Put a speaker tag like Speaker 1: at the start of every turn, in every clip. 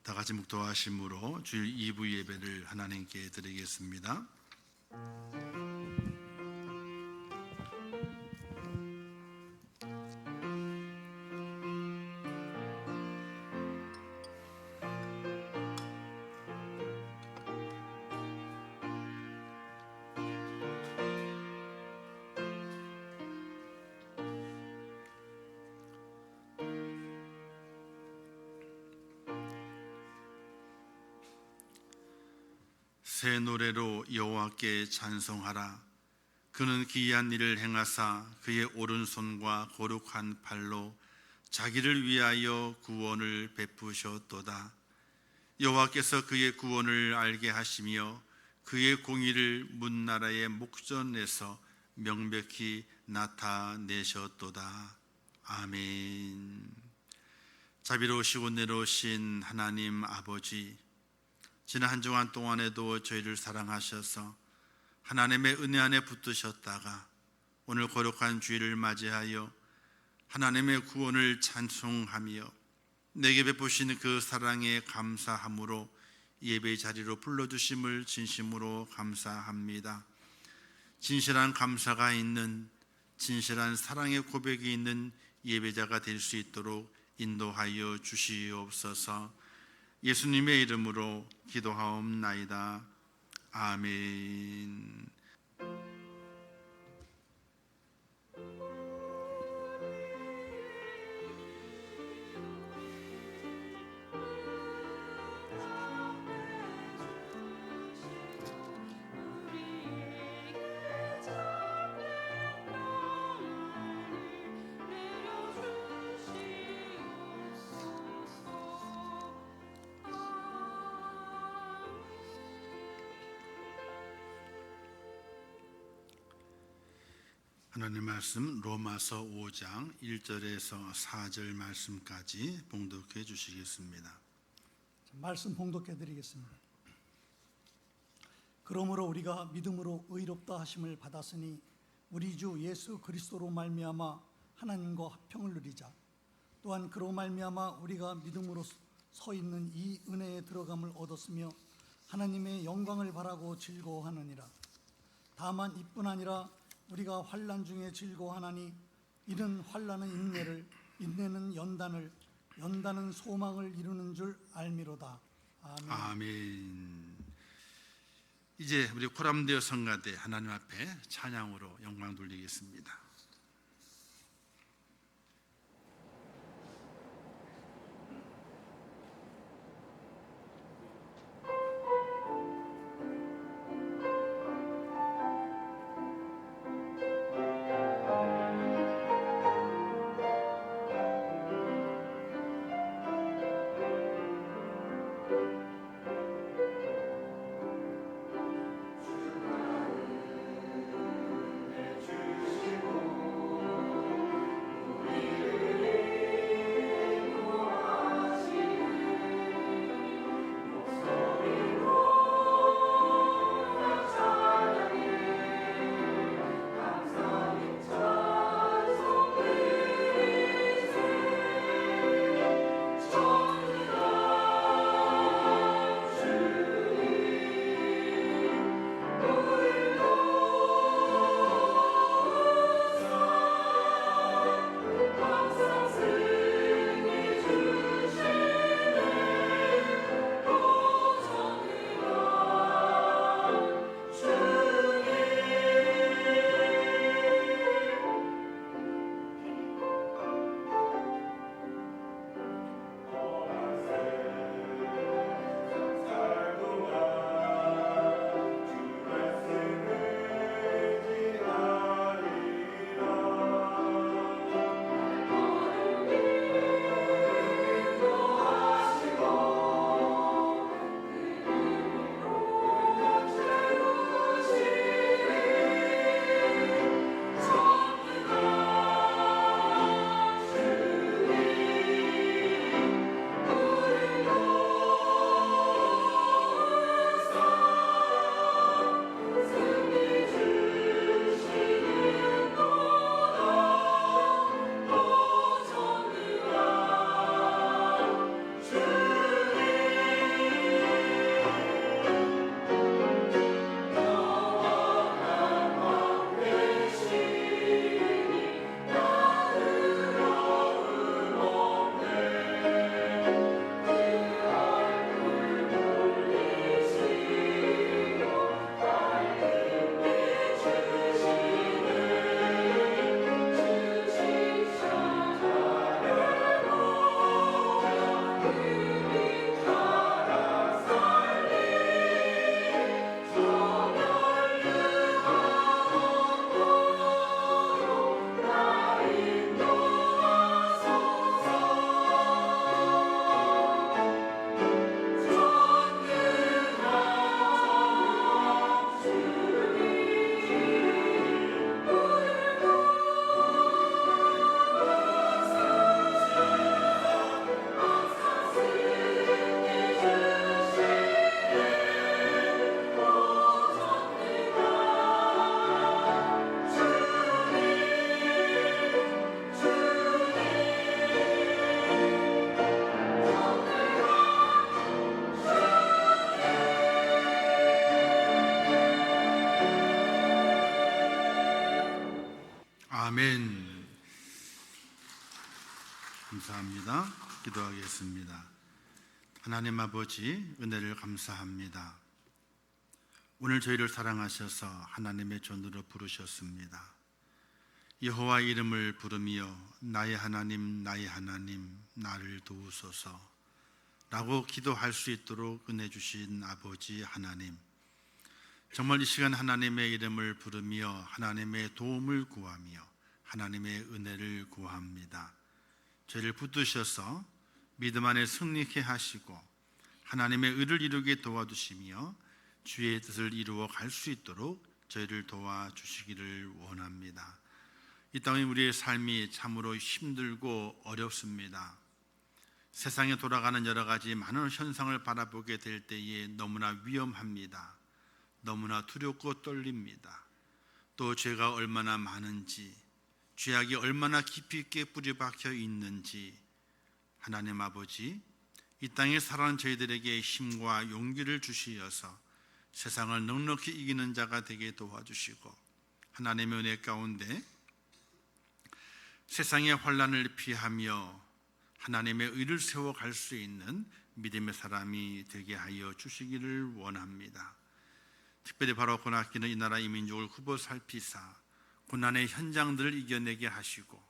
Speaker 1: 다 같이 묵도하심으로 주일 2부 예배를 하나님께 드리겠습니다. 새 노래로 여호와께 찬송하라. 그는 기이한 일을 행하사 그의 오른손과 거룩한 팔로 자기를 위하여 구원을 베푸셨도다. 여호와께서 그의 구원을 알게 하시며 그의 공의를 문나라의 목전에서 명백히 나타내셨도다. 아멘. 자비로우시고 은혜로우신 하나님 아버지, 지난 한 주간 동안에도 저희를 사랑하셔서 하나님의 은혜 안에 붙드셨다가 오늘 거룩한 주일을 맞이하여 하나님의 구원을 찬송하며 내게 베푸신 그 사랑에 감사함으로 예배의 자리로 불러주심을 진심으로 감사합니다. 진실한 감사가 있는, 진실한 사랑의 고백이 있는 예배자가 될 수 있도록 인도하여 주시옵소서. 예수님의 이름으로 기도하옵나이다. 아멘. 하나님 말씀 로마서 5장 1절에서 4절 말씀까지 봉독해 주시겠습니다.
Speaker 2: 말씀 봉독해 드리겠습니다. 그러므로 우리가 믿음으로 의롭다 하심을 받았으니 우리 주 예수 그리스도로 말미암아 하나님과 화평을 누리자. 또한 그로 말미암아 우리가 믿음으로 서 있는 이 은혜에 들어감을 얻었으며 하나님의 영광을 바라고 즐거워하느니라. 다만 이뿐 아니라 우리가 환난 중에 즐거워하나니 이는 환난은 인내를, 인내는 연단을, 연단은 소망을 이루는 줄 알미로다. 아멘.
Speaker 1: 아멘. 이제 우리 코람데오 성가대 하나님 앞에 찬양으로 영광 돌리겠습니다.
Speaker 3: 주시고
Speaker 1: 감사합니다. 기도하겠습니다. 하나님 아버지, 은혜를 감사합니다. 오늘 저희를 사랑하셔서 하나님의 존으로 부르셨습니다. 여호와 이름을 부르며 나의 하나님, 나의 하나님, 나를 도우소서 라고 기도할 수 있도록 은혜 주신 아버지 하나님, 정말 이 시간 하나님의 이름을 부르며 하나님의 도움을 구하며 하나님의 은혜를 구합니다. 저희를 붙드셔서 믿음 안에 승리케 하시고 하나님의 의를 이루게 도와주시며 주의 뜻을 이루어 갈 수 있도록 저희를 도와주시기를 원합니다. 이 땅에 우리의 삶이 참으로 힘들고 어렵습니다. 세상에 돌아가는 여러 가지 많은 현상을 바라보게 될 때에 너무나 위험합니다. 너무나 두렵고 떨립니다. 또 죄가 얼마나 많은지, 죄악이 얼마나 깊이 있게 뿌리박혀 있는지, 하나님 아버지, 이 땅에 살아가는 저희들에게 힘과 용기를 주시어서 세상을 넉넉히 이기는 자가 되게 도와주시고 하나님의 은혜 가운데 세상의 환난을 피하며 하나님의 의를 세워갈 수 있는 믿음의 사람이 되게 하여 주시기를 원합니다. 특별히 바로 고난기는 이 나라 이 민족을 굽어 살피사 고난의 현장들을 이겨내게 하시고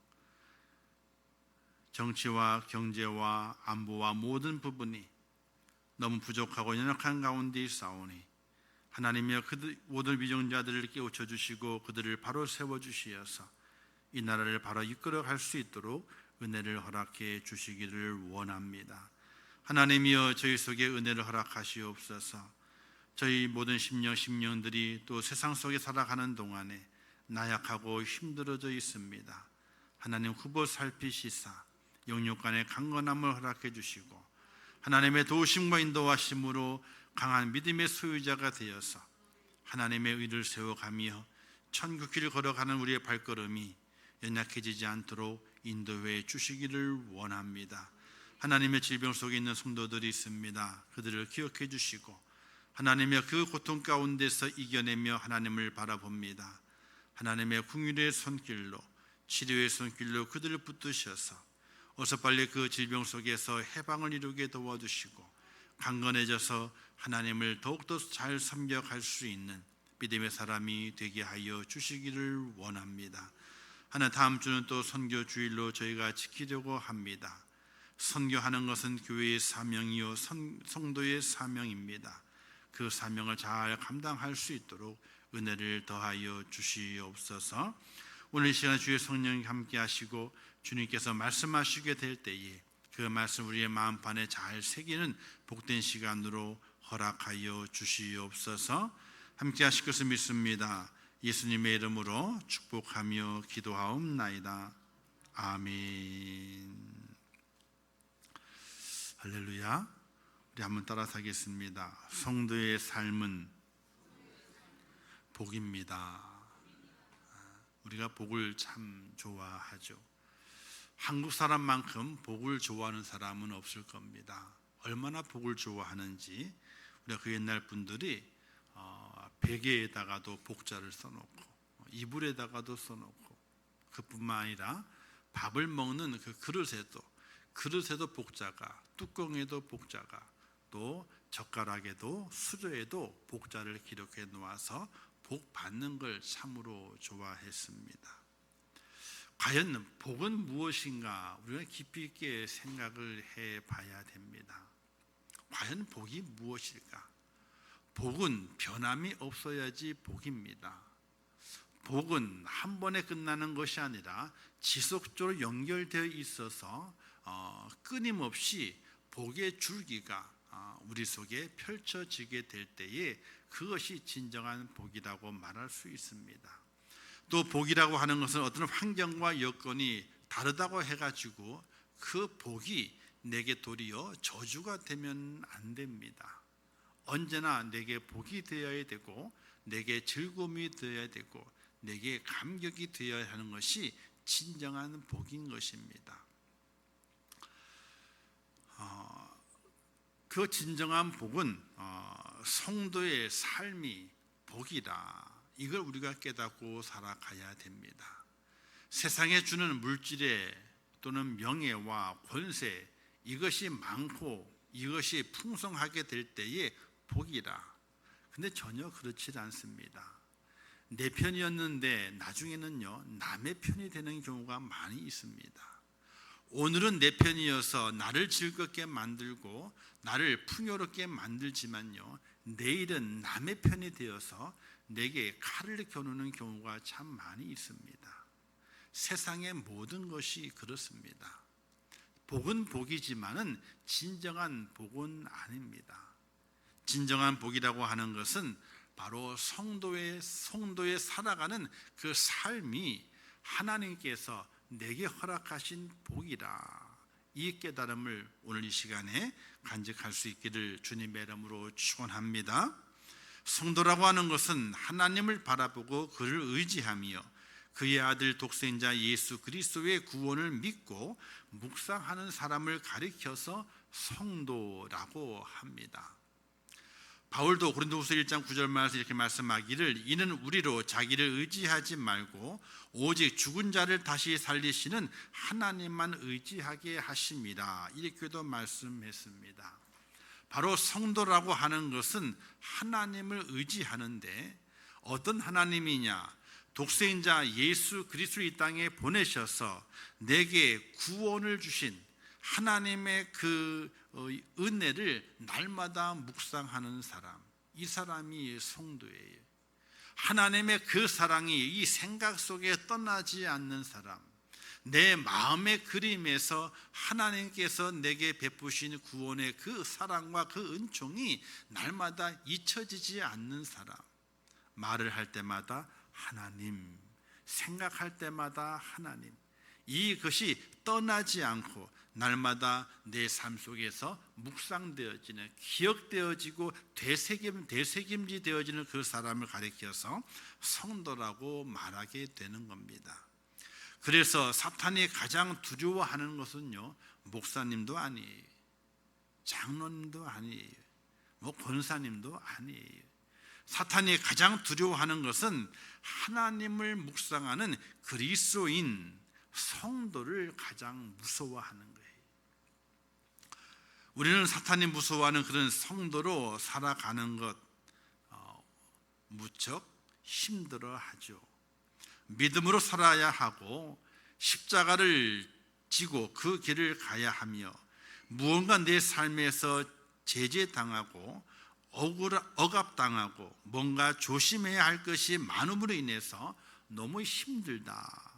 Speaker 1: 정치와 경제와 안보와 모든 부분이 너무 부족하고 연약한 가운데 있사오니 하나님이여 그들 모든 위정자들을 깨우쳐 주시고 그들을 바로 세워 주시어서 이 나라를 바로 이끌어갈 수 있도록 은혜를 허락해 주시기를 원합니다. 하나님이여 저희 속에 은혜를 허락하시옵소서. 저희 모든 심령들이 또 세상 속에 살아가는 동안에 나약하고 힘들어져 있습니다. 하나님 굽어 살피시사 영육간의 강건함을 허락해 주시고 하나님의 도우심과 인도하심으로 강한 믿음의 소유자가 되어서 하나님의 의를 세워가며 천국길을 걸어가는 우리의 발걸음이 연약해지지 않도록 인도해 주시기를 원합니다. 하나님의 질병 속에 있는 성도들이 있습니다. 그들을 기억해 주시고 하나님의 그 고통 가운데서 이겨내며 하나님을 바라봅니다. 하나님의 긍휼의 손길로 치료의 손길로 그들을 붙드셔서 어서 빨리 그 질병 속에서 해방을 이루게 도와주시고 강건해져서 하나님을 더욱더 잘 섬겨갈 수 있는 믿음의 사람이 되게 하여 주시기를 원합니다. 하나 다음 주는 또 선교 주일로 저희가 지키려고 합니다. 선교하는 것은 교회의 사명이요 성도의 사명입니다. 그 사명을 잘 감당할 수 있도록 은혜를 더하여 주시옵소서. 오늘 이 시간 주의 성령이 함께 하시고 주님께서 말씀하시게 될 때에 그 말씀 우리의 마음판에 잘 새기는 복된 시간으로 허락하여 주시옵소서. 함께 하실 것을 믿습니다. 예수님의 이름으로 축복하며 기도하옵나이다. 아멘. 할렐루야. 우리 한번 따라서 하겠습니다. 성도의 삶은 복입니다. 우리가 복을 참 좋아하죠. 한국 사람만큼 복을 좋아하는 사람은 없을 겁니다. 얼마나 복을 좋아하는지 우리가 그 옛날 분들이 베개에다가도 복자를 써놓고 이불에다가도 써놓고 그뿐만 아니라 밥을 먹는 그 그릇에도 복자가, 뚜껑에도 복자가, 또 젓가락에도 수저에도 복자를 기록해 놓아서 복 받는 걸 참으로 좋아했습니다. 과연 복은 무엇인가 우리가 깊이 있게 생각을 해봐야 됩니다. 과연 복이 무엇일까? 복은 변함이 없어야지 복입니다. 복은 한 번에 끝나는 것이 아니라 지속적으로 연결되어 있어서 끊임없이 복의 줄기가 우리 속에 펼쳐지게 될 때에 그것이 진정한 복이라고 말할 수 있습니다. 또 복이라고 하는 것은 어떤 환경과 여건이 다르다고 해가지고 그 복이 내게 도리어 저주가 되면 안 됩니다. 언제나 내게 복이 되어야 되고 내게 즐거움이 되어야 되고 내게 감격이 되어야 하는 것이 진정한 복인 것입니다. 그 진정한 복은 성도의 삶이 복이라 이걸 우리가 깨닫고 살아가야 됩니다. 세상에 주는 물질에 또는 명예와 권세, 이것이 많고 이것이 풍성하게 될 때에 복이라. 근데 전혀 그렇지 않습니다. 내 편이었는데 나중에는요, 남의 편이 되는 경우가 많이 있습니다. 오늘은 내 편이어서 나를 즐겁게 만들고 나를 풍요롭게 만들지만요, 내일은 남의 편이 되어서 내게 칼을 겨누는 경우가 참 많이 있습니다. 세상의 모든 것이 그렇습니다. 복은 복이지만은 진정한 복은 아닙니다. 진정한 복이라고 하는 것은 바로 성도의 살아가는 그 삶이 하나님께서 내게 허락하신 복이라. 이 깨달음을 오늘 이 시간에 간직할 수 있기를 주님의 이름으로 축원합니다. 성도라고 하는 것은 하나님을 바라보고 그를 의지하며 그의 아들 독생자 예수 그리스도의 구원을 믿고 묵상하는 사람을 가리켜서 성도라고 합니다. 바울도 고린도후서 1장 9절 말에서 이렇게 말씀하기를 이는 우리로 자기를 의지하지 말고 오직 죽은 자를 다시 살리시는 하나님만 의지하게 하심이라. 이렇게도 말씀했습니다. 바로 성도라고 하는 것은 하나님을 의지하는데 어떤 하나님이냐? 독생자 예수 그리스도를 이 땅에 보내셔서 내게 구원을 주신 하나님의 그 은혜를 날마다 묵상하는 사람, 이 사람이 성도예요. 하나님의 그 사랑이 이 생각 속에 떠나지 않는 사람, 내 마음의 그림에서 하나님께서 내게 베푸신 구원의 그 사랑과 그 은총이 날마다 잊혀지지 않는 사람, 말을 할 때마다 하나님, 생각할 때마다 하나님, 이것이 떠나지 않고 날마다 내 삶 속에서 묵상되어지는, 기억되어지고 되새김지 되어지는 그 사람을 가리켜서 성도라고 말하게 되는 겁니다. 그래서 사탄이 가장 두려워하는 것은요, 목사님도 아니에요, 장로님도 아니에요, 권사님도 아니에요. 사탄이 가장 두려워하는 것은 하나님을 묵상하는 그리스도인 성도를 가장 무서워하는 거예요. 우리는 사탄이 무서워하는 그런 성도로 살아가는 것 무척 힘들어하죠. 믿음으로 살아야 하고 십자가를 지고 그 길을 가야 하며 무언가 내 삶에서 제재당하고 억압당하고 뭔가 조심해야 할 것이 많음으로 인해서 너무 힘들다,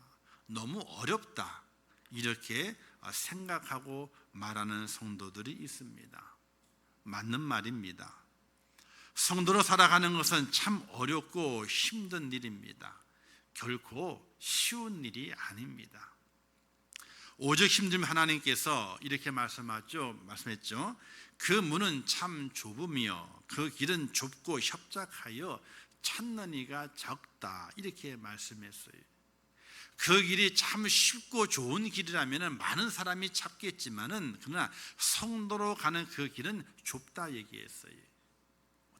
Speaker 1: 너무 어렵다, 이렇게 생각하고 말하는 성도들이 있습니다. 맞는 말입니다. 성도로 살아가는 것은 참 어렵고 힘든 일입니다. 결코 쉬운 일이 아닙니다. 오직 힘들면 하나님께서 이렇게 말씀했죠. 그 문은 참 좁으며 그 길은 좁고 협착하여 찾는 이가 적다, 이렇게 말씀했어요. 그 길이 참 쉽고 좋은 길이라면 많은 사람이 찾겠지만은 그러나 성도로 가는 그 길은 좁다 얘기했어요.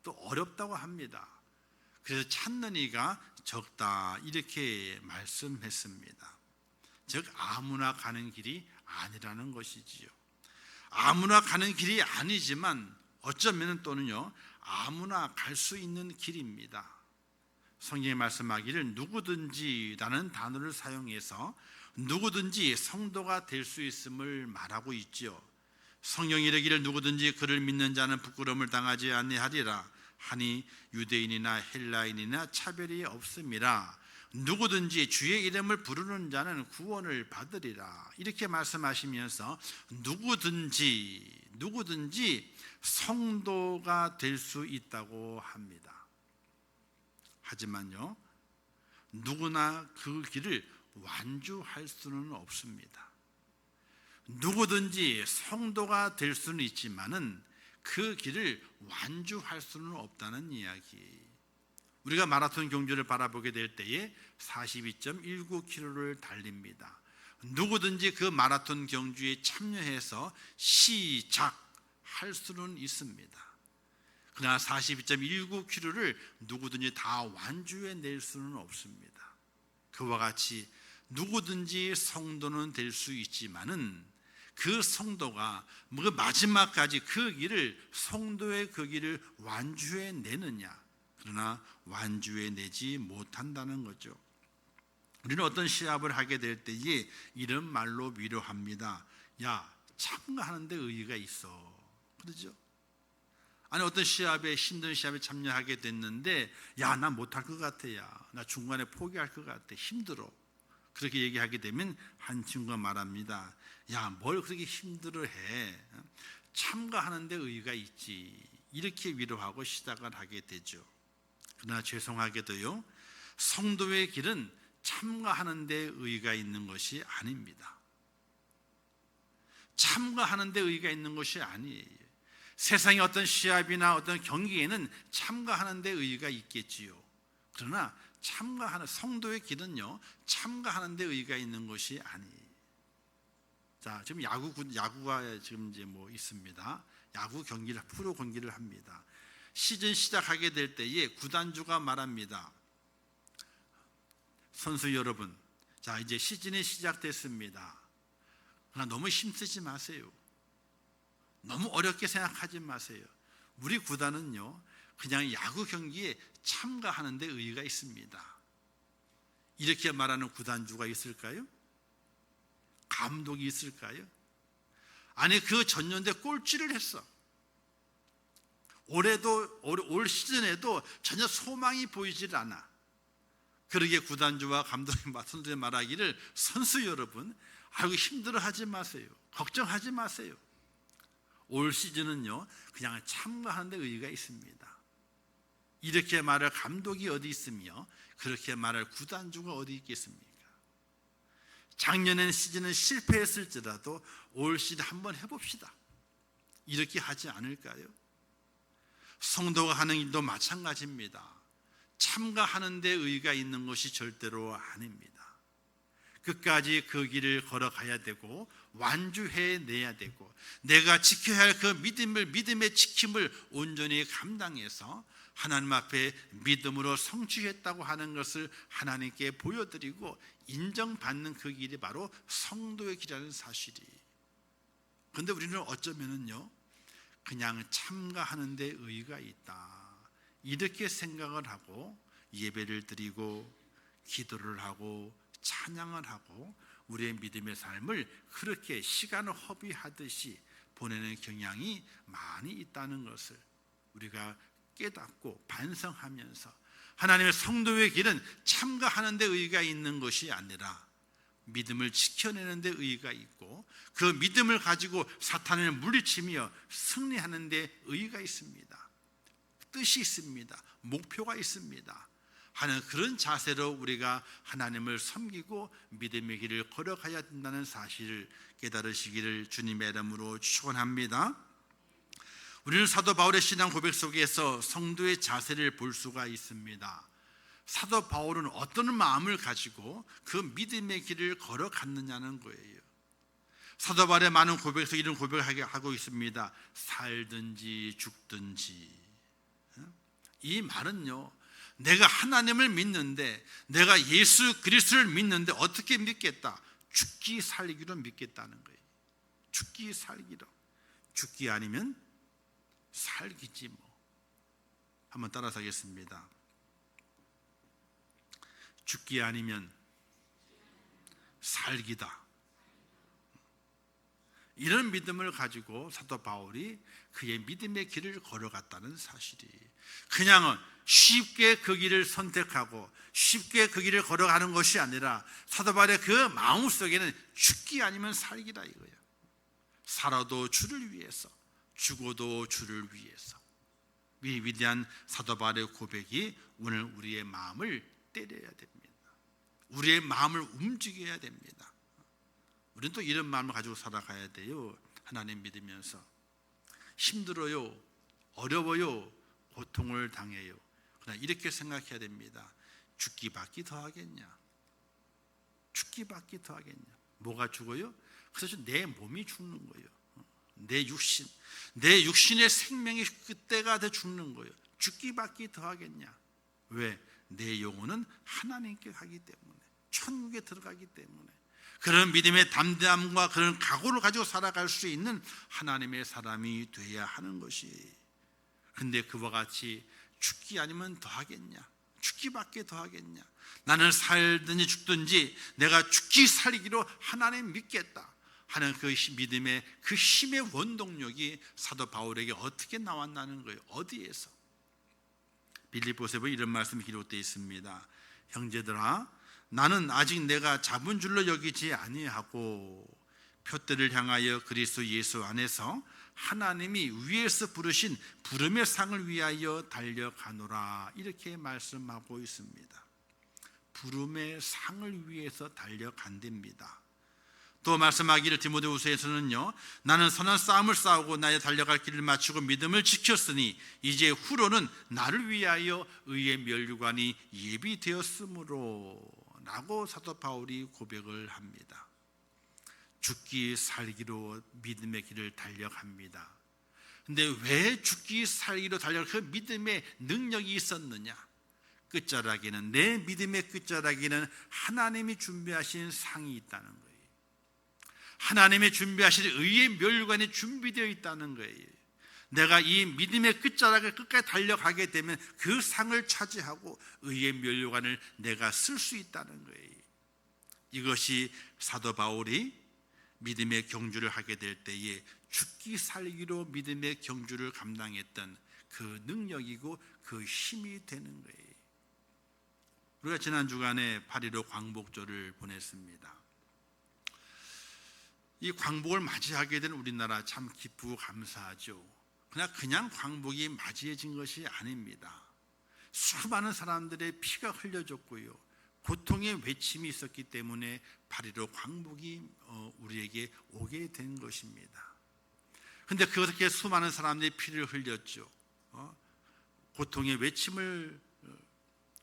Speaker 1: 또 어렵다고 합니다. 그래서 찾는 이가 적다, 이렇게 말씀했습니다. 즉 아무나 가는 길이 아니라는 것이지요. 아무나 가는 길이 아니지만 어쩌면 또는요, 아무나 갈 수 있는 길입니다. 성경에 말씀하기를 누구든지라는 단어를 사용해서 누구든지 성도가 될 수 있음을 말하고 있죠. 성경이 이르기를 누구든지 그를 믿는 자는 부끄러움을 당하지 아니하리라 하니 유대인이나 헬라인이나 차별이 없음이라. 누구든지 주의 이름을 부르는 자는 구원을 받으리라, 이렇게 말씀하시면서 누구든지 성도가 될 수 있다고 합니다. 하지만요, 누구나 그 길을 완주할 수는 없습니다. 누구든지 성도가 될 수는 있지만은 그 길을 완주할 수는 없다는 이야기. 우리가 마라톤 경주를 바라보게 될 때에 42.19km를 달립니다. 누구든지 그 마라톤 경주에 참여해서 시작할 수는 있습니다. 그러나 42.19km를 누구든지 다 완주해 낼 수는 없습니다. 그와 같이 누구든지 성도는 될 수 있지만은 그 성도가 그 마지막까지 그 길을, 성도의 그 길을 완주해 내느냐. 그러나 완주해 내지 못한다는 거죠. 우리는 어떤 시합을 하게 될 때에 이런 말로 위로합니다. 야, 참가하는 데 의의가 있어. 그러죠? 아니, 어떤 시합에, 힘든 시합에 참여하게 됐는데, 야, 나 못할 것 같아. 야, 나 중간에 포기할 것 같아. 힘들어. 그렇게 얘기하게 되면 한 친구가 말합니다. 야, 뭘 그렇게 힘들어해. 참가하는 데 의의가 있지. 이렇게 위로하고 시작을 하게 되죠. 그러나 죄송하게도요, 성도의 길은 참가하는 데 의의가 있는 것이 아닙니다. 참가하는 데 의의가 있는 것이 아니에요. 세상의 어떤 시합이나 어떤 경기에는 참가하는 데 의의가 있겠지요. 그러나 참가하는 성도의 길은요, 참가하는 데 의의가 있는 것이 아니에요. 자, 지금 야구가 지금 이제 뭐 있습니다. 야구 경기를, 프로 경기를 합니다. 시즌 시작하게 될 때에 구단주가 말합니다. 선수 여러분, 자, 이제 시즌이 시작됐습니다. 그러나 너무 힘쓰지 마세요. 너무 어렵게 생각하지 마세요. 우리 구단은요, 그냥 야구 경기에 참가하는 데 의의가 있습니다. 이렇게 말하는 구단주가 있을까요? 감독이 있을까요? 아니, 그 전년대 꼴찌를 했어. 올 시즌에도 전혀 소망이 보이질 않아. 그러기에 구단주와 감독이 선수들이 말하기를, 선수 여러분, 아이고 힘들어하지 마세요. 걱정하지 마세요. 올 시즌은요, 그냥 참가하는 데 의의가 있습니다. 이렇게 말할 감독이 어디 있으며 그렇게 말할 구단주가 어디 있겠습니까? 작년엔 시즌은 실패했을지라도 올 시즌 한번 해봅시다. 이렇게 하지 않을까요? 성도가 하는 일도 마찬가지입니다. 참가하는 데 의의가 있는 것이 절대로 아닙니다. 끝까지 그 길을 걸어가야 되고 완주해내야 되고, 내가 지켜야 할 그 믿음의 지킴을 온전히 감당해서 하나님 앞에 믿음으로 성취했다고 하는 것을 하나님께 보여드리고 인정받는 그 길이 바로 성도의 길이라는 사실이. 그런데 우리는 어쩌면은요, 그냥 참가하는 데 의의가 있다, 이렇게 생각을 하고 예배를 드리고 기도를 하고 찬양을 하고 우리의 믿음의 삶을 그렇게 시간을 허비하듯이 보내는 경향이 많이 있다는 것을 우리가 깨닫고 반성하면서, 하나님의 성도의 길은 참가하는 데 의의가 있는 것이 아니라 믿음을 지켜내는 데 의의가 있고, 그 믿음을 가지고 사탄을 물리치며 승리하는 데 의의가 있습니다. 뜻이 있습니다. 목표가 있습니다. 하는 그런 자세로 우리가 하나님을 섬기고 믿음의 길을 걸어가야 된다는 사실을 깨달으시기를 주님의 이름으로 축원합니다. 우리는 사도 바울의 신앙 고백 속에서 성도의 자세를 볼 수가 있습니다. 사도 바울은 어떤 마음을 가지고 그 믿음의 길을 걸어갔느냐는 거예요. 사도 바울의 많은 고백에서 이런 고백을 하고 있습니다. 살든지 죽든지. 이 말은요, 내가 하나님을 믿는데, 내가 예수 그리스도를 믿는데 어떻게 믿겠다? 죽기 살기로 믿겠다는 거예요. 죽기 살기로. 죽기 아니면 살기지 뭐. 한번 따라서 하겠습니다. 죽기 아니면 살기다. 이런 믿음을 가지고 사도 바울이 그의 믿음의 길을 걸어갔다는 사실이, 그냥 쉽게 그 길을 선택하고 쉽게 그 길을 걸어가는 것이 아니라 사도 바울의 그 마음속에는 죽기 아니면 살기다 이거예요. 살아도 주를 위해서, 죽어도 주를 위해서. 이 위대한 사도 바울의 고백이 오늘 우리의 마음을 때려야 됩니다. 우리의 마음을 움직여야 됩니다. 우리는 또 이런 마음을 가지고 살아가야 돼요. 하나님 믿으면서 힘들어요, 어려워요, 고통을 당해요. 그러나 이렇게 생각해야 됩니다. 죽기밖에 더 하겠냐? 죽기밖에 더 하겠냐? 뭐가 죽어요? 그래서 내 몸이 죽는 거예요. 내 육신의 생명이 그때가 돼 죽는 거예요. 죽기밖에 더 하겠냐? 왜? 내 영혼은 하나님께 가기 때문에. 천국에 들어가기 때문에 그런 믿음의 담대함과 그런 각오를 가지고 살아갈 수 있는 하나님의 사람이 돼야 하는 것이. 그런데 그와 같이 죽기 아니면 더 하겠냐, 죽기밖에 더 하겠냐, 나는 살든지 죽든지 내가 죽기 살기로 하나님 믿겠다 하는 그 믿음의 그 힘의 원동력이 사도 바울에게 어떻게 나왔나는 거예요. 어디에서? 빌립보서에 보면 이런 말씀이 기록되어 있습니다. 형제들아, 나는 아직 내가 잡은 줄로 여기지 아니하고 표대를 향하여 그리스도 예수 안에서 하나님이 위에서 부르신 부름의 상을 위하여 달려가노라, 이렇게 말씀하고 있습니다. 부름의 상을 위해서 달려간답니다. 또 말씀하기를 디모데후서에서는요, 나는 선한 싸움을 싸우고 나의 달려갈 길을 마치고 믿음을 지켰으니 이제 후로는 나를 위하여 의의 면류관이 예비되었으므로 라고 사도 바울이 고백을 합니다. 죽기 살기로 믿음의 길을 달려갑니다. 근데 왜 죽기 살기로 달려갈 그 믿음의 능력이 있었느냐? 끝자락에는, 내 믿음의 끝자락에는 하나님이 준비하신 상이 있다는 거예요. 하나님이 준비하실 의의 멸관이 준비되어 있다는 거예요. 내가 이 믿음의 끝자락을 끝까지 달려가게 되면 그 상을 차지하고 의의 멸관을 내가 쓸 수 있다는 거예요. 이것이 사도 바울이 믿음의 경주를 하게 될 때에 죽기 살기로 믿음의 경주를 감당했던 그 능력이고 그 힘이 되는 거예요. 우리가 지난 주간에 8.15 광복절을 보냈습니다. 이 광복을 맞이하게 된 우리나라 참 기쁘고 감사하죠. 그러나 그냥 광복이 맞이해진 것이 아닙니다. 수많은 사람들의 피가 흘려졌고요, 고통의 외침이 있었기 때문에 8.15 광복이 우리에게 오게 된 것입니다. 그런데 그렇게 수많은 사람들이 피를 흘렸죠. 고통의 외침을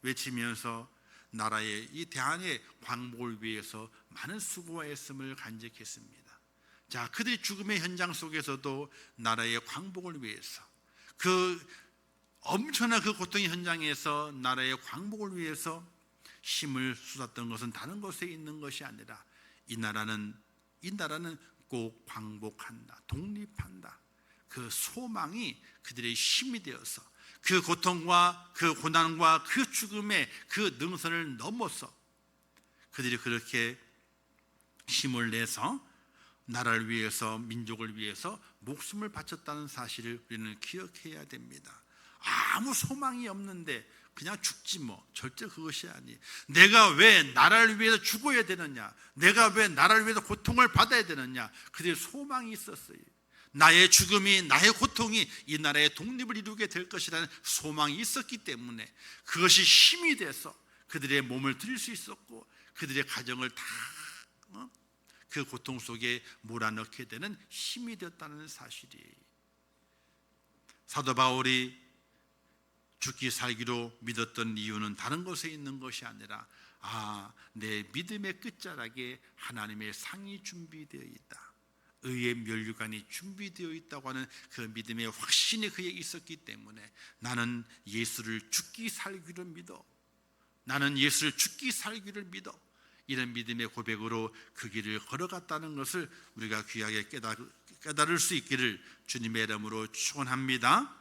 Speaker 1: 외치면서 나라의 이 대한의 광복을 위해서 많은 수고와 애씀을 간직했습니다. 자, 그들이 죽음의 현장 속에서도 나라의 광복을 위해서, 그 엄청난 그 고통의 현장에서 나라의 광복을 위해서 힘을 쏟았던 것은 다른 곳에 있는 것이 아니라 이 나라는 꼭 광복한다, 독립한다, 그 소망이 그들의 힘이 되어서 그 고통과 그 고난과 그 죽음의 그 능선을 넘어서 그들이 그렇게 힘을 내서 나라를 위해서, 민족을 위해서 목숨을 바쳤다는 사실을 우리는 기억해야 됩니다. 아무 소망이 없는데 그냥 죽지 뭐, 절대 그것이 아니에요. 내가 왜 나라를 위해서 죽어야 되느냐, 내가 왜 나라를 위해서 고통을 받아야 되느냐, 그들의 소망이 있었어요. 나의 죽음이, 나의 고통이 이 나라의 독립을 이루게 될 것이라는 소망이 있었기 때문에 그것이 힘이 돼서 그들의 몸을 드릴 수 있었고 그들의 가정을 다 그 고통 속에 몰아넣게 되는 힘이 되었다는 사실이에요. 사도 바울이 죽기 살기로 믿었던 이유는 다른 곳에 있는 것이 아니라, 내 믿음의 끝자락에 하나님의 상이 준비되어 있다, 의의 면류관이 준비되어 있다고 하는 그 믿음의 확신이 그에 있었기 때문에 나는 예수를 죽기 살기로 믿어, 나는 예수를 죽기 살기를 믿어, 이런 믿음의 고백으로 그 길을 걸어갔다는 것을 우리가 귀하게 깨달을 수 있기를 주님의 이름으로 축원합니다.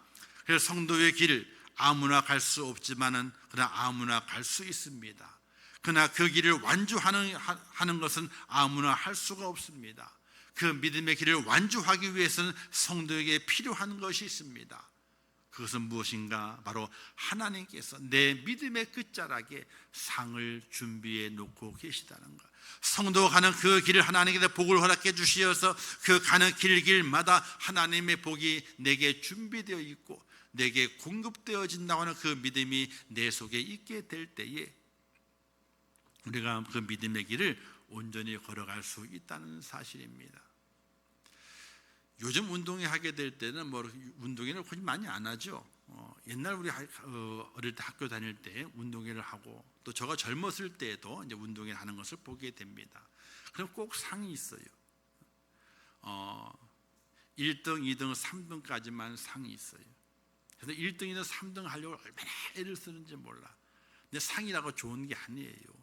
Speaker 1: 그래서 성도의 길, 아무나 갈 수 없지만은 그러나 아무나 갈 수 있습니다. 그러나 그 길을 완주하는 것은 아무나 할 수가 없습니다. 그 믿음의 길을 완주하기 위해서는 성도에게 필요한 것이 있습니다. 그것은 무엇인가? 바로 하나님께서 내 믿음의 끝자락에 상을 준비해 놓고 계시다는 것. 성도가 가는 그 길을 하나님께서 복을 허락해 주시어서 그 가는 길마다 하나님의 복이 내게 준비되어 있고 내게 공급되어진다고 하는 그 믿음이 내 속에 있게 될 때에 우리가 그 믿음의 길을 온전히 걸어갈 수 있다는 사실입니다. 요즘 운동회 하게 될 때는 운동회를 거의 많이 안 하죠. 옛날 우리 어릴 때 학교 다닐 때 운동회를 하고 또 제가 젊었을 때에도 이제 운동회 하는 것을 보게 됩니다. 그럼 꼭 상이 있어요. 1등, 2등, 3등까지만 상이 있어요. 그래서 1등, 2등, 3등 하려고 얼마나 애를 쓰는지 몰라. 근데 상이라고 좋은 게 아니에요.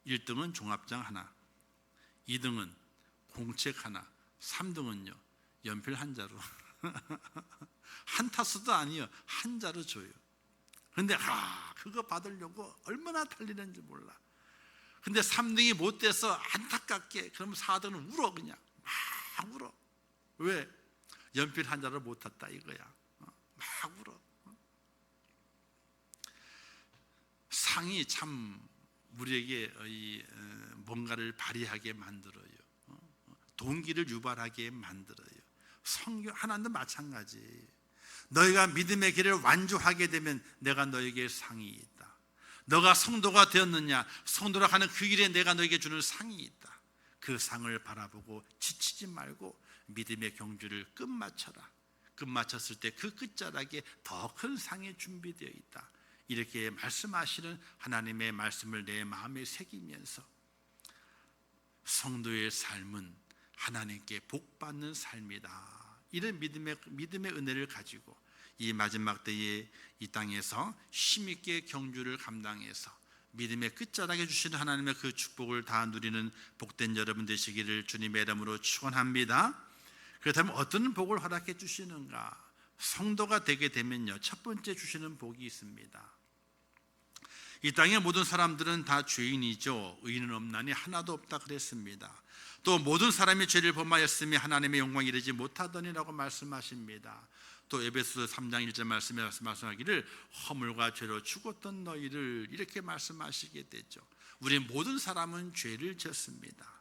Speaker 1: 1등은 종합장 하나, 2등은 공책 하나, 3등은요 연필 한 자루. 한 타수도 아니요, 한 자루 줘요. 근데 그거 받으려고 얼마나 달리는지 몰라. 근데 3등이 못 돼서 안타깝게, 그러면 4등은 울어, 그냥 막 울어. 왜? 연필 한 자루 못 탔다 이거야. 막 울어. 상이 참 우리에게 뭔가를 발휘하게 만들어요. 동기를 유발하게 만들어요. 성경 하나님도 마찬가지. 너희가 믿음의 길을 완주하게 되면 내가 너에게 상이 있다. 너가 성도가 되었느냐, 성도로 가는 그 길에 내가 너에게 주는 상이 있다. 그 상을 바라보고 지치지 말고 믿음의 경주를 끝마쳐라. 끝마쳤을 때 그 끝자락에 더 큰 상이 준비되어 있다. 이렇게 말씀하시는 하나님의 말씀을 내 마음에 새기면서 성도의 삶은 하나님께 복받는 삶이다. 이런 믿음의 은혜를 가지고 이 마지막 때에 이 땅에서 힘있게 경주를 감당해서 믿음의 끝자락에 주시는 하나님의 그 축복을 다 누리는 복된 여러분 되시기를 주님의 이름으로 축원합니다. 그렇다면 어떤 복을 허락해 주시는가? 성도가 되게 되면요, 첫 번째 주시는 복이 있습니다. 이 땅의 모든 사람들은 다 죄인이죠. 의인은 없나니 하나도 없다 그랬습니다. 또 모든 사람이 죄를 범하였으며 하나님의 영광에 이르지 못하더니라고 말씀하십니다. 또 에베소서 3장 1절 말씀에 말씀하기를 허물과 죄로 죽었던 너희를 이렇게 말씀하시게 되죠. 우리 모든 사람은 죄를 졌습니다.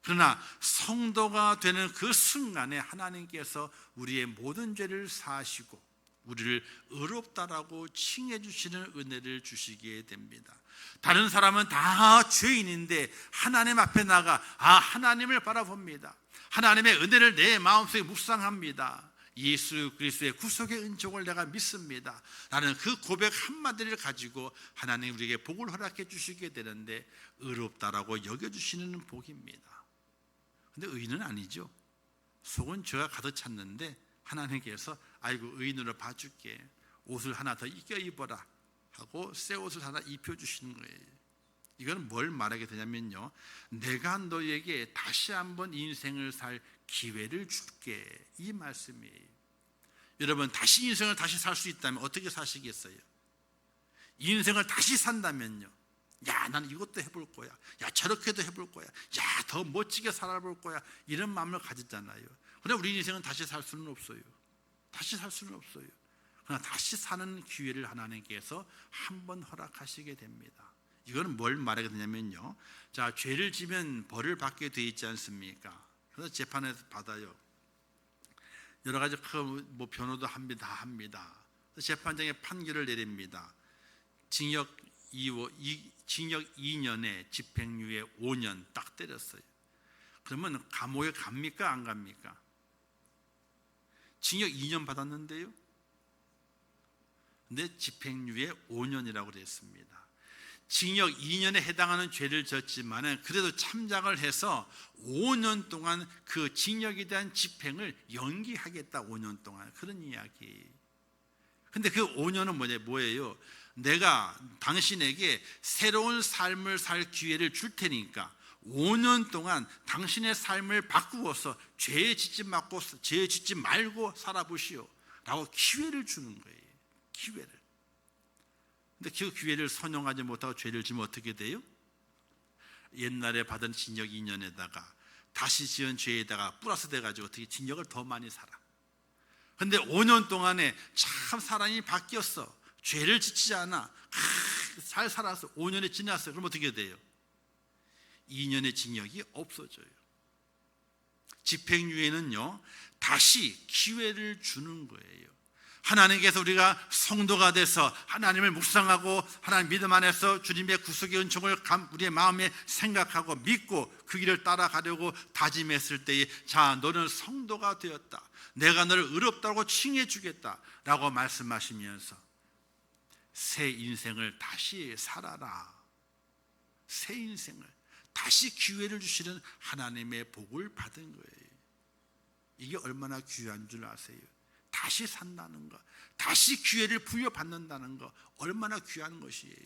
Speaker 1: 그러나 성도가 되는 그 순간에 하나님께서 우리의 모든 죄를 사하시고 우리를 의롭다라고 칭해 주시는 은혜를 주시게 됩니다. 다른 사람은 다 죄인인데 하나님 앞에 나가 하나님을 바라봅니다. 하나님의 은혜를 내 마음속에 묵상합니다. 예수 그리스도의 구속의 은총을 내가 믿습니다. 나는 그 고백 한마디를 가지고 하나님 우리에게 복을 허락해 주시게 되는데 의롭다라고 여겨주시는 복입니다. 근데 의인은 아니죠. 속은 죄가 가득 찼는데 하나님께서 아이고 의인으로 봐줄게, 옷을 하나 더 입겨 입어라 하고 새 옷을 하나 입혀주시는 거예요. 이건 뭘 말하게 되냐면요, 내가 너에게 다시 한번 인생을 살 기회를 줄게, 이 말씀이에요. 여러분, 다시 인생을 다시 살 수 있다면 어떻게 사시겠어요? 인생을 다시 산다면요, 야, 나는 이것도 해볼 거야, 야, 저렇게도 해볼 거야, 야, 더 멋지게 살아볼 거야, 이런 마음을 가졌잖아요. 그러나 우리 인생은 다시 살 수는 없어요. 다시 살 수는 없어요. 그러나 다시 사는 기회를 하나님께서 한 번 허락하시게 됩니다. 이거는 뭘 말하게 되냐면요, 자, 죄를 지면 벌을 받게 돼 있지 않습니까? 그래서 재판에서 받아요. 여러 가지 변호도 합니다. 재판장에 판결을 내립니다. 징역 2년에 집행유예 5년 딱 때렸어요. 그러면 감옥에 갑니까 안 갑니까? 징역 2년 받았는데요, 근데 집행유예 5년이라고 그랬습니다. 징역 2년에 해당하는 죄를 졌지만 그래도 참작을 해서 5년 동안 그 징역에 대한 집행을 연기하겠다, 5년 동안, 그런 이야기. 근데 그 5년은 뭐예요? 내가 당신에게 새로운 삶을 살 기회를 줄 테니까 5년 동안 당신의 삶을 바꾸어서 죄 짓지 말고 살아보시오 라고 기회를 주는 거예요. 기회를. 근데 그 기회를 선용하지 못하고 죄를 지면 어떻게 돼요? 옛날에 받은 징역 2년에다가 다시 지은 죄에다가 플러스 돼가지고 어떻게 징역을 더 많이 살아. 근데 5년 동안에 참 사람이 바뀌었어. 죄를 짓지 않아. 잘 살았어. 5년이 지났어요. 그럼 어떻게 돼요? 2년의 징역이 없어져요. 집행유예는요, 다시 기회를 주는 거예요. 하나님께서 우리가 성도가 돼서 하나님을 묵상하고 하나님 믿음 안에서 주님의 구속의 은총을 우리의 마음에 생각하고 믿고 그 길을 따라가려고 다짐했을 때에, 자, 너는 성도가 되었다, 내가 너를 의롭다고 칭해 주겠다 라고 말씀하시면서 새 인생을 다시 살아라, 새 인생을 다시 기회를 주시는 하나님의 복을 받은 거예요. 이게 얼마나 귀한 줄 아세요? 다시 산다는 것, 다시 기회를 부여받는다는 것, 얼마나 귀한 것이에요.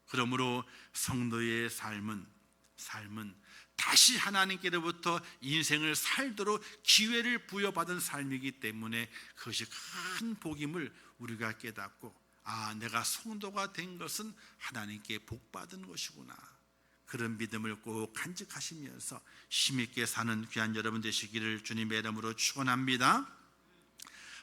Speaker 1: 그러므로 성도의 삶은 다시 하나님께로부터 인생을 살도록 기회를 부여받은 삶이기 때문에 그것이 큰 복임을 우리가 깨닫고, 내가 성도가 된 것은 하나님께 복받은 것이구나, 그런 믿음을 꼭 간직하시면서 힘있게 사는 귀한 여러분 되시기를 주님의 이름으로 축원합니다.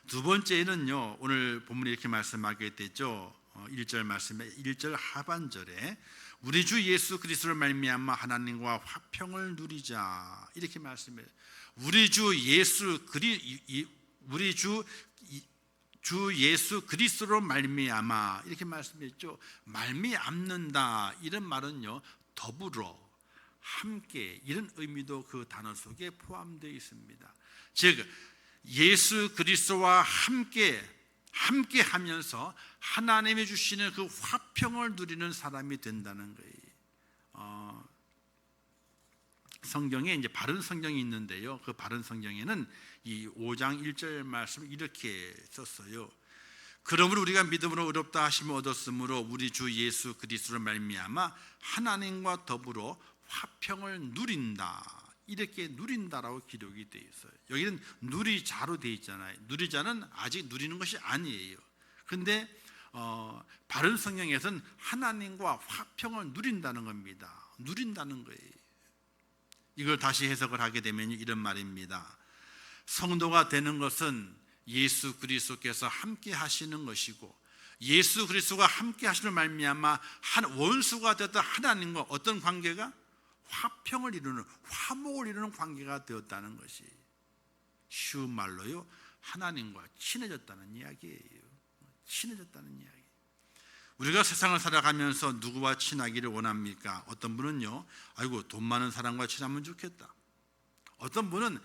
Speaker 1: 두 번째는요, 오늘 본문에 이렇게 말씀하게 되죠. 1절 말씀에 1절 하반절에 우리 주 예수 그리스도를 말미암아 하나님과 화평을 누리자, 이렇게 말씀해요. 우리 주 예수 그리스도로 말미암아, 이렇게 말씀했죠. 말미암는다, 이런 말은요, 더불어, 함께, 이런 의미도 그 단어 속에 포함되어 있습니다. 즉 예수 그리스도와 함께 하면서 하나님이 주시는 그 화평을 누리는 사람이 된다는 거예요. 성경에 이제 바른 성경이 있는데요, 그 바른 성경에는 이 5장 1절 말씀을 이렇게 썼어요. 그러므로 우리가 믿음으로 의롭다 하심을 얻었으므로 우리 주 예수 그리스도를 말미암아 하나님과 더불어 화평을 누린다, 이렇게 누린다라고 기록이 되어 있어요. 여기는 누리자로 되어 있잖아요. 누리자는 아직 누리는 것이 아니에요. 그런데 바른 성경에서는 하나님과 화평을 누린다는 겁니다. 누린다는 거예요. 이걸 다시 해석을 하게 되면 이런 말입니다. 성도가 되는 것은 예수 그리스도께서 함께 하시는 것이고, 예수 그리스도가 함께 하시는 말미암아 한 원수가 되었던 하나님과 어떤 관계가 화평을 이루는, 화목을 이루는 관계가 되었다는 것이, 쉬운 말로요, 하나님과 친해졌다는 이야기예요. 친해졌다는 이야기. 우리가 세상을 살아가면서 누구와 친하기를 원합니까? 어떤 분은요, 아이고 돈 많은 사람과 친하면 좋겠다. 어떤 분은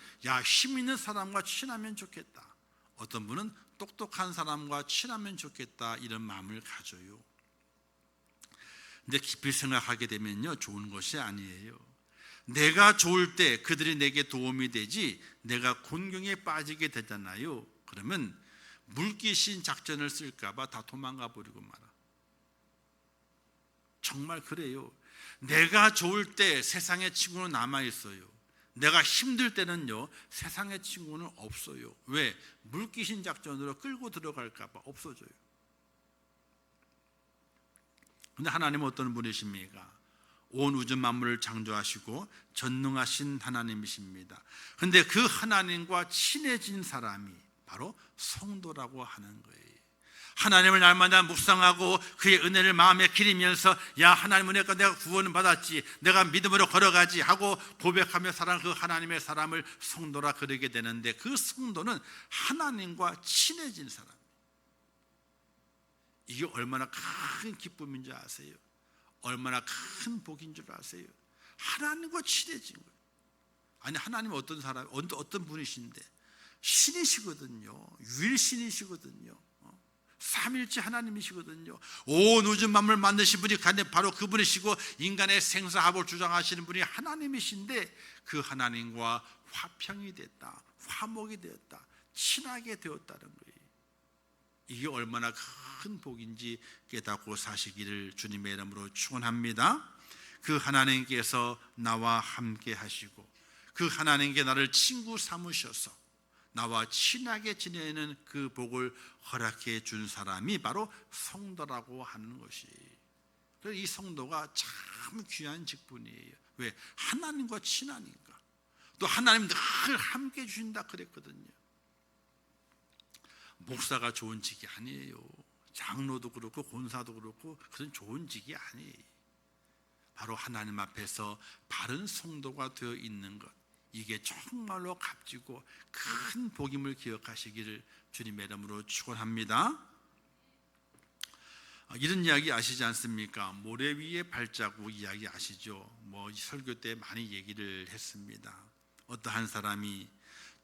Speaker 1: 힘 있는 사람과 친하면 좋겠다. 어떤 분은 똑똑한 사람과 친하면 좋겠다, 이런 마음을 가져요. 근데 깊이 생각하게 되면요, 좋은 것이 아니에요. 내가 좋을 때 그들이 내게 도움이 되지, 내가 곤경에 빠지게 되잖아요. 그러면 물귀신 작전을 쓸까봐 다 도망가 버리고 말아. 정말 그래요. 내가 좋을 때 세상의 친구는 남아있어요. 내가 힘들 때는요, 세상의 친구는 없어요. 왜? 물귀신 작전으로 끌고 들어갈까봐 없어져요. 근데 하나님은 어떤 분이십니까? 온 우주 만물을 창조하시고 전능하신 하나님이십니다. 근데 그 하나님과 친해진 사람이 바로 성도라고 하는 거예요. 하나님을 날마다 묵상하고 그의 은혜를 마음에 기리면서, 하나님 은혜가 내가 구원을 받았지, 내가 믿음으로 걸어가지 하고 고백하며 살아가는 그 하나님의 사람을 성도라 그러게 되는데, 그 성도는 하나님과 친해진 사람. 이게 얼마나 큰 기쁨인 줄 아세요? 얼마나 큰 복인 줄 아세요? 하나님과 친해진 거예요. 아니, 하나님은 어떤 사람, 어떤 분이신데, 신이시거든요. 유일신이시거든요. 삼일째 하나님이시거든요. 온 우주 만물 만드신 분이 바로 그분이시고, 인간의 생사합을 주장하시는 분이 하나님이신데, 그 하나님과 화평이 됐다, 화목이 되었다, 친하게 되었다는 거예요. 이게 얼마나 큰 복인지 깨닫고 사시기를 주님의 이름으로 축원합니다. 그 하나님께서 나와 함께 하시고, 그 하나님께 나를 친구 삼으셔서 나와 친하게 지내는 그 복을 허락해 준 사람이 바로 성도라고 하는 것이, 그래서 이 성도가 참 귀한 직분이에요. 왜? 하나님과 친하니까. 또 하나님 늘 함께 주신다 그랬거든요. 목사가 좋은 직이 아니에요. 장로도 그렇고 권사도 그렇고 그런 좋은 직이 아니에요. 바로 하나님 앞에서 바른 성도가 되어 있는 것, 이게 정말로 값지고 큰 복임을 기억하시기를 주님의 이름으로 축원합니다. 이런 이야기 아시지 않습니까? 모래 위의 발자국 이야기 아시죠? 설교 때 많이 얘기를 했습니다. 어떠한 사람이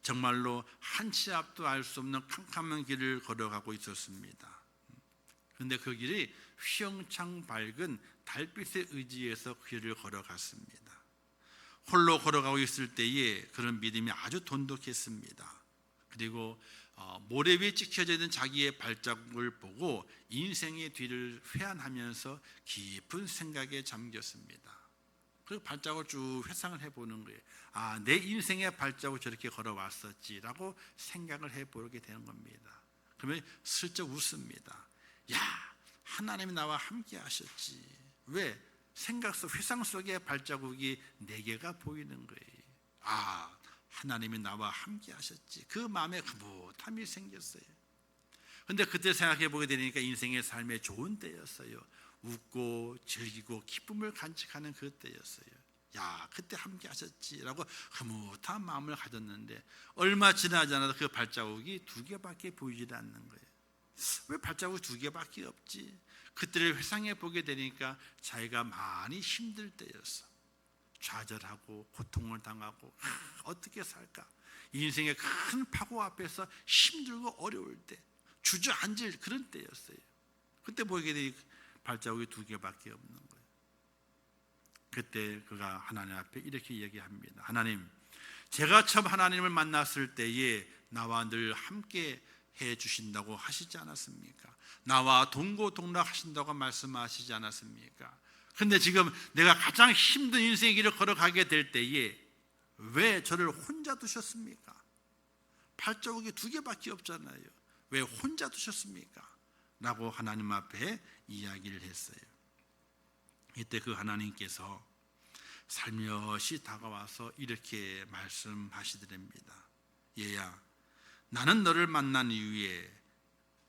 Speaker 1: 정말로 한 치 앞도 알 수 없는 캄캄한 길을 걸어가고 있었습니다. 그런데 그 길이 휘영창 밝은 달빛에 의지해서 그 길을 걸어갔습니다. 홀로 걸어가고 있을 때에 그런 믿음이 아주 돈독했습니다. 그리고 모래 위에 찍혀져 있는 자기의 발자국을 보고 인생의 뒤를 회한하면서 깊은 생각에 잠겼습니다. 그리고 발자국을 쭉 회상을 해보는 거예요. 내 인생의 발자국을 저렇게 걸어왔었지라고 생각을 해보게 되는 겁니다. 그러면 슬쩍 웃습니다. 하나님이 나와 함께 하셨지. 왜? 생각 속, 회상 속의 발자국이 4개가 보이는 거예요. 하나님이 나와 함께 하셨지. 그 마음에 흐뭇함이 생겼어요. 그런데 그때 생각해 보게 되니까 인생의 삶의 좋은 때였어요. 웃고 즐기고 기쁨을 간직하는 그 때였어요. 그때 함께 하셨지라고 흐뭇한 마음을 가졌는데 얼마 지나지 않아서 그 발자국이 2개밖에 보이지 않는 거예요. 왜 발자국이 2개밖에 없지? 그때를 회상해 보게 되니까 자기가 많이 힘들 때였어. 좌절하고 고통을 당하고 어떻게 살까? 인생의 큰 파고 앞에서 힘들고 어려울 때 주저앉을 그런 때였어요. 그때 보게 되니 발자국이 2개밖에 없는 거예요. 그때 그가 하나님 앞에 이렇게 얘기합니다. 하나님, 제가 처음 하나님을 만났을 때에 나와 늘 함께 해 주신다고 하시지 않았습니까? 나와 동고동락 하신다고 말씀하시지 않았습니까? 그런데 지금 내가 가장 힘든 인생의 길을 걸어가게 될 때에 왜 저를 혼자 두셨습니까? 발자국이 2개밖에 없잖아요. 왜 혼자 두셨습니까? 라고 하나님 앞에 이야기를 했어요. 이때 그 하나님께서 살며시 다가와서 이렇게 말씀하시더랍니다. 얘야, 나는 너를 만난 이후에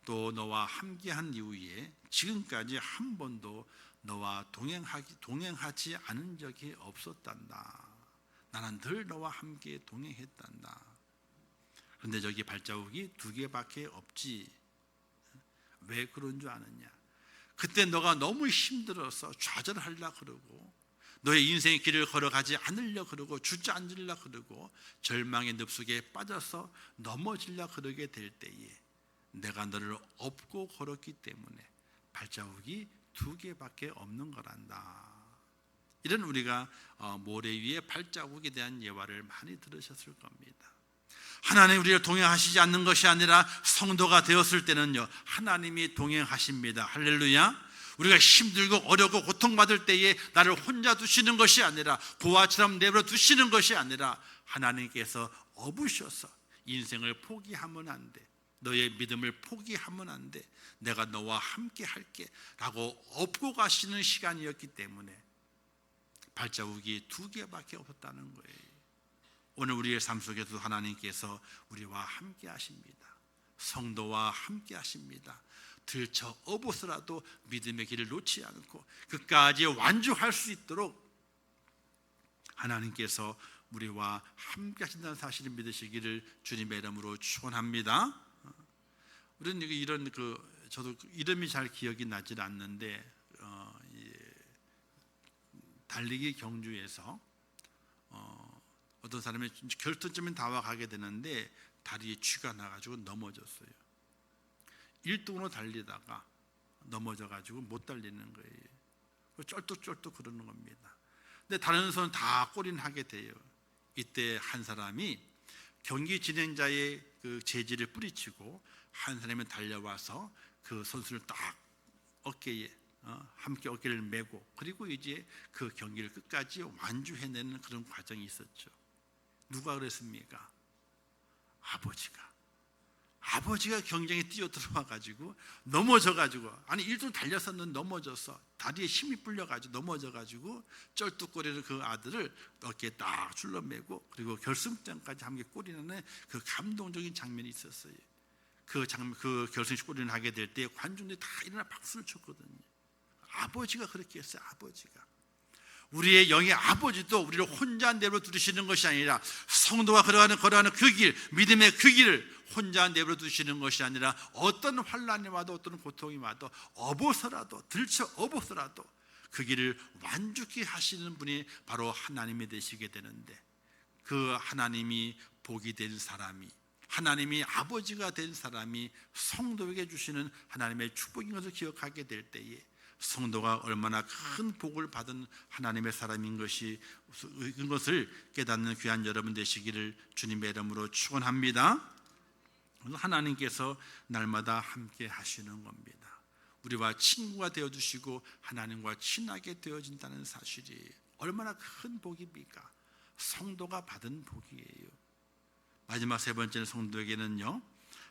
Speaker 1: 또 너와 함께한 이후에 지금까지 한 번도 너와 동행하지 않은 적이 없었단다. 나는 늘 너와 함께 동행했단다. 그런데 저기 발자국이 2개밖에 없지. 왜 그런 줄 아느냐? 그때 너가 너무 힘들어서 좌절하려고 그러고 너의 인생의 길을 걸어가지 않으려고 그러고 주저앉으려고 그러고 절망의 늪속에 빠져서 넘어지려고 그러게 될 때에 내가 너를 업고 걸었기 때문에 발자국이 2개밖에 없는 거란다. 이런 우리가 모래 위에 발자국에 대한 예화를 많이 들으셨을 겁니다. 하나님 우리를 동행하시지 않는 것이 아니라 성도가 되었을 때는요, 하나님이 동행하십니다. 할렐루야. 우리가 힘들고 어렵고 고통받을 때에 나를 혼자 두시는 것이 아니라 고아처럼 내버려 두시는 것이 아니라 하나님께서 업으셔서 인생을 포기하면 안 돼. 너의 믿음을 포기하면 안 돼. 내가 너와 함께 할게 라고 업고 가시는 시간이었기 때문에 발자국이 2개밖에 없었다는 거예요. 오늘 우리의 삶 속에도 하나님께서 우리와 함께 하십니다. 성도와 함께 하십니다. 들쳐 업어서라도 믿음의 길을 놓지 않고 끝까지 완주할 수 있도록 하나님께서 우리와 함께 하신다는 사실을 믿으시기를 주님의 이름으로 축원합니다. 우리는 이런 저도 이름이 잘 기억이 나질 않는데 달리기 경주에서 어떤 사람이 결승점에 다가가게 되는데 다리에 쥐가 나가지고 넘어졌어요. 1등으로 달리다가 넘어져가지고 못 달리는 거예요. 쩔뚝쩔뚝 그러는 겁니다. 근데 다른 선수는 다 골인하게 돼요. 이때 한 사람이 경기 진행자의 그 재질을 뿌리치고 한 사람이 달려와서 그 선수를 딱 어깨에 함께 어깨를 메고 그리고 이제 그 경기를 끝까지 완주해내는 그런 과정이 있었죠. 누가 그랬습니까? 아버지가 경쟁에 뛰어들어와가지고 넘어져가지고 아니 1등 달렸었는데 넘어져서 다리에 힘이 풀려가지고 넘어져가지고 쩔뚝거리는 그 아들을 어깨에 딱 줄러매고 그리고 결승전까지 함께 골인하는 그 감동적인 장면이 있었어요. 그 결승식 골인을 하게 될 때 관중들이 다 일어나 박수를 쳤거든요. 아버지가 그렇게 했어요. 아버지가 우리의 영의 아버지도 우리를 혼자 내버려 두시는 것이 아니라 성도가 걸어가는 그 길, 믿음의 그 길을 혼자 내버려 두시는 것이 아니라 어떤 환난이 와도 어떤 고통이 와도 들쳐 업어서라도 그 길을 완주케 하시는 분이 바로 하나님이 되시게 되는데 그 하나님이 복이 된 사람이 하나님이 아버지가 된 사람이 성도에게 주시는 하나님의 축복인 것을 기억하게 될 때에 성도가 얼마나 큰 복을 받은 하나님의 사람인 것을 깨닫는 귀한 여러분 되시기를 주님의 이름으로 축원합니다. 하나님께서 날마다 함께 하시는 겁니다. 우리와 친구가 되어주시고 하나님과 친하게 되어진다는 사실이 얼마나 큰 복입니까? 성도가 받은 복이에요. 마지막 세 번째는 성도에게는요,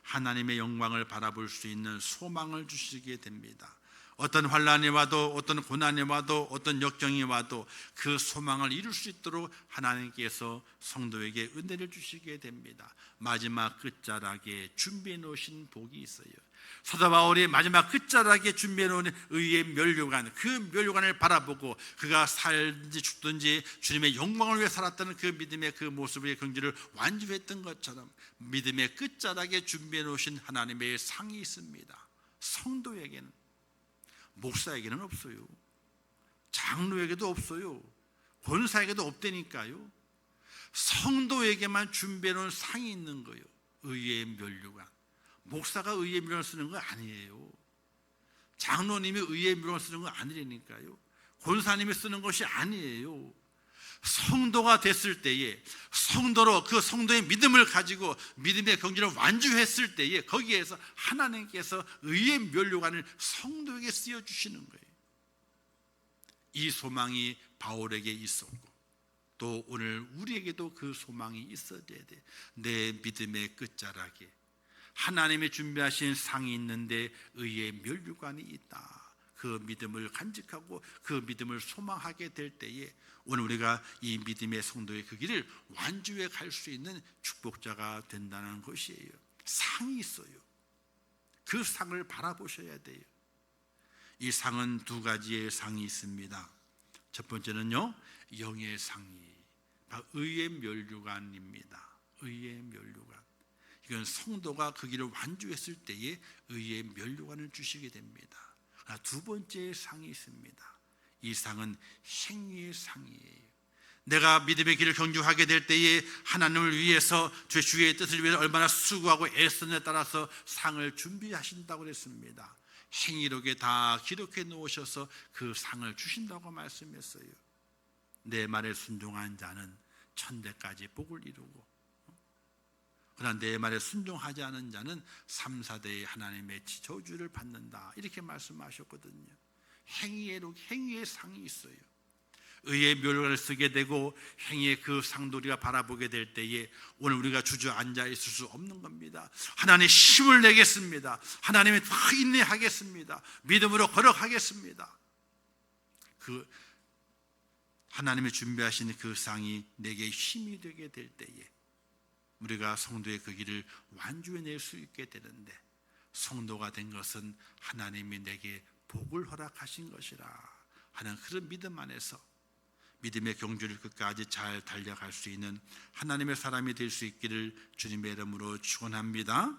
Speaker 1: 하나님의 영광을 바라볼 수 있는 소망을 주시게 됩니다. 어떤 환난이 와도, 어떤 고난이 와도, 어떤 역경이 와도 그 소망을 이룰 수 있도록 하나님께서 성도에게 은혜를 주시게 됩니다. 마지막 끝자락에 준비해 놓으신 복이 있어요. 사도 바울이 마지막 끝자락에 준비해 놓은 의의 면류관, 그 면류관을 바라보고 그가 살든지 죽든지 주님의 영광을 위해 살았다는 그 믿음의 그 모습의 긍지를 완주했던 것처럼 믿음의 끝자락에 준비해 놓으신 하나님의 상이 있습니다. 성도에게는, 목사에게는 없어요. 장로에게도 없어요. 권사에게도 없다니까요. 성도에게만 준비해 놓은 상이 있는 거예요. 의의 면류관. 목사가 의의 면류관을 쓰는 거 아니에요. 장로님이 의의 면류관을 쓰는 거 아니라니까요. 권사님이 쓰는 것이 아니에요. 성도가 됐을 때에, 성도로 그 성도의 믿음을 가지고 믿음의 경지를 완주했을 때에 거기에서 하나님께서 의의 면류관을 성도에게 쓰여주시는 거예요. 이 소망이 바울에게 있었고 또 오늘 우리에게도 그 소망이 있어야 돼. 내 믿음의 끝자락에 하나님의 준비하신 상이 있는데 의의 면류관이 있다. 그 믿음을 간직하고 그 믿음을 소망하게 될 때에 오늘 우리가 이 믿음의 성도의 그 길을 완주해 갈 수 있는 축복자가 된다는 것이에요. 상이 있어요. 그 상을 바라보셔야 돼요. 이 상은 두 가지의 상이 있습니다. 첫 번째는요, 영의 상이 바로 의의 면류관입니다. 의의 면류관. 이건 성도가 그 길을 완주했을 때에 의의 면류관을 주시게 됩니다. 두 번째 상이 있습니다. 이 상은 행위의 상이에요. 내가 믿음의 길을 경주하게 될 때에 하나님을 위해서 주의 뜻을 위해서 얼마나 수고하고 애쓰느냐에 따라서 상을 준비하신다고 그랬습니다. 행위록에 다 기록해 놓으셔서 그 상을 주신다고 말씀했어요. 내 말에 순종한 자는 천대까지 복을 이루고, 그러나 내 말에 순종하지 않은 자는 3, 4대의 하나님의 저주를 받는다, 이렇게 말씀하셨거든요. 행위의 상이 있어요. 의의 면류관을 쓰게 되고 행위의 그 상도 우리가 바라보게 될 때에 오늘 우리가 주저앉아 있을 수 없는 겁니다. 하나님 힘을 내겠습니다. 하나님의 다 인내하겠습니다. 믿음으로 걸어가겠습니다. 그 하나님이 준비하신 그 상이 내게 힘이 되게 될 때에 우리가 성도의 그 길을 완주해낼 수 있게 되는데, 성도가 된 것은 하나님이 내게 복을 허락하신 것이라 하는 그런 믿음 안에서 믿음의 경주를 끝까지 잘 달려갈 수 있는 하나님의 사람이 될 수 있기를 주님의 이름으로 축원합니다.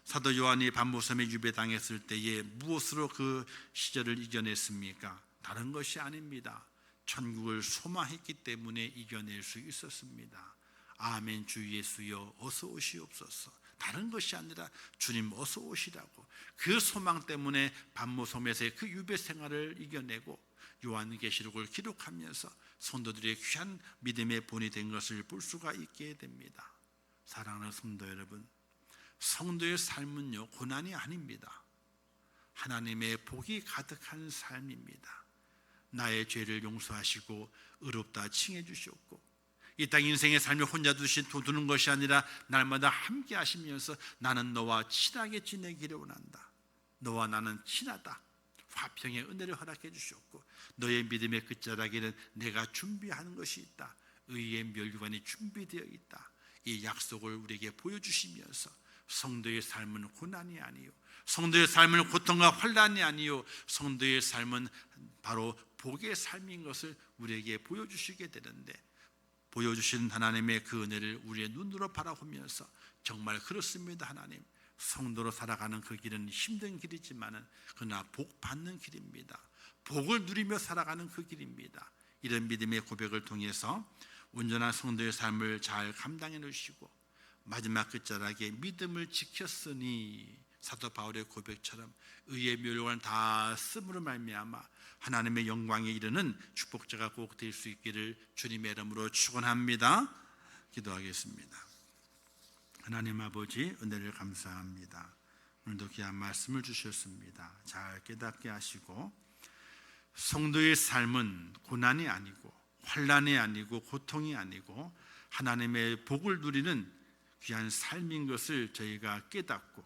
Speaker 1: 사도 요한이 반모섬에 유배당했을 때에 무엇으로 그 시절을 이겨냈습니까? 다른 것이 아닙니다. 천국을 소망했기 때문에 이겨낼 수 있었습니다. 아멘. 주 예수여 어서 오시옵소서. 다른 것이 아니라 주님 어서 오시라고, 그 소망 때문에 반모섬에서의 그 유배 생활을 이겨내고 요한계시록을 기록하면서 성도들의 귀한 믿음의 본이 된 것을 볼 수가 있게 됩니다. 사랑하는 성도 여러분, 성도의 삶은요, 고난이 아닙니다. 하나님의 복이 가득한 삶입니다. 나의 죄를 용서하시고 의롭다 칭해 주셨고, 이 땅 인생의 삶을 혼자 두는 것이 아니라 날마다 함께 하시면서 나는 너와 친하게 지내기를 원한다. 너와 나는 친하다. 화평의 은혜를 허락해 주셨고, 너의 믿음의 끝자락에는 내가 준비하는 것이 있다. 의의 면류관이 준비되어 있다. 이 약속을 우리에게 보여주시면서 성도의 삶은 고난이 아니요, 성도의 삶은 고통과 환난이 아니요, 성도의 삶은 바로 복의 삶인 것을 우리에게 보여주시게 되는데, 보여주신 하나님의 그 은혜를 우리의 눈으로 바라보면서 정말 그렇습니다. 하나님, 성도로 살아가는 그 길은 힘든 길이지만은 그러나 복 받는 길입니다. 복을 누리며 살아가는 그 길입니다. 이런 믿음의 고백을 통해서 온전한 성도의 삶을 잘 감당해 놓으시고 마지막 끝자락에 믿음을 지켰으니, 사도 바울의 고백처럼 의의 면류관을 다 쓰므로 말미암아 하나님의 영광에 이르는 축복자가 꼭 될 수 있기를 주님의 이름으로 축원합니다. 기도하겠습니다. 하나님 아버지 은혜를 감사합니다. 오늘도 귀한 말씀을 주셨습니다. 잘 깨닫게 하시고 성도의 삶은 고난이 아니고 환난이 아니고 고통이 아니고 하나님의 복을 누리는 귀한 삶인 것을 저희가 깨닫고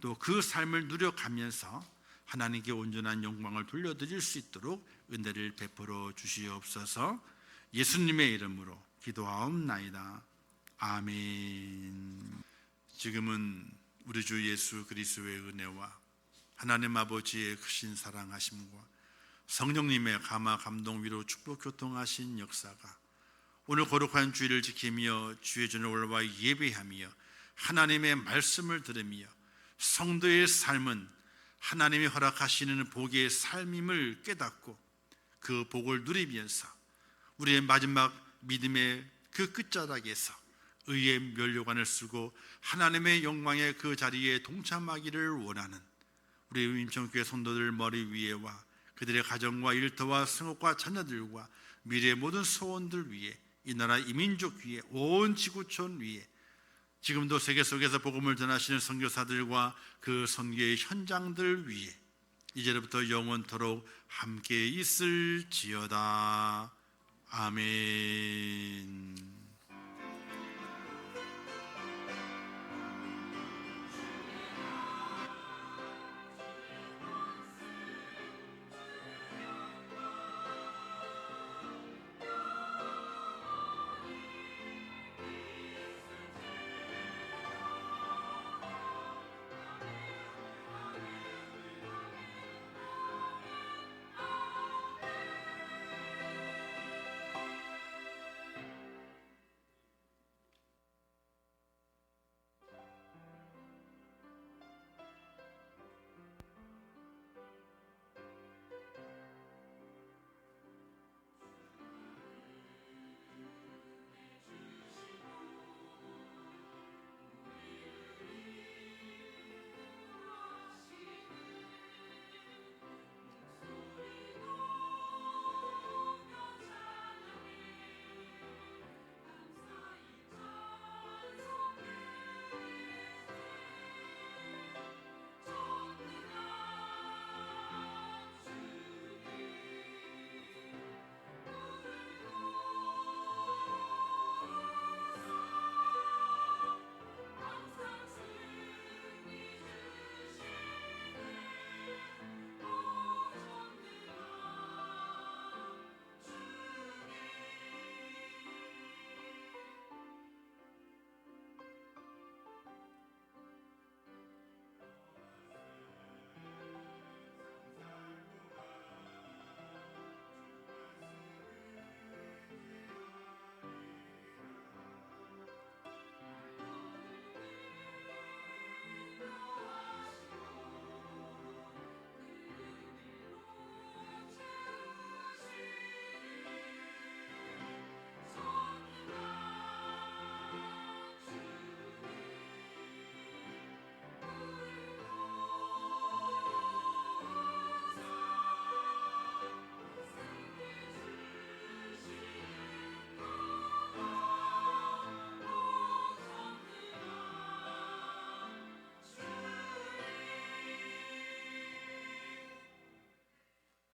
Speaker 1: 또 그 삶을 누려가면서 하나님께 온전한 영광을 돌려드릴 수 있도록 은혜를 베풀어 주시옵소서. 예수님의 이름으로 기도하옵나이다. 아멘. 지금은 우리 주 예수 그리스도의 은혜와 하나님 아버지의 크신 사랑하심과 성령님의 감화 감동 위로 축복 교통하신 역사가 오늘 거룩한 주일을 지키며 주의 전월과 예배하며 하나님의 말씀을 들으며 성도의 삶은 하나님이 허락하시는 복의 삶임을 깨닫고 그 복을 누리면서 우리의 마지막 믿음의 그 끝자락에서 의의 면류관을 쓰고 하나님의 영광의 그 자리에 동참하기를 원하는 우리 임청교회 성도들 머리 위에와 그들의 가정과 일터와 성업과 자녀들과 미래의 모든 소원들 위에 이 나라 이민족 위에 온 지구촌 위에 지금도 세계 속에서 복음을 전하시는 선교사들과 그 선교의 현장들 위에 이제부터 영원토록 함께 있을지어다. 아멘.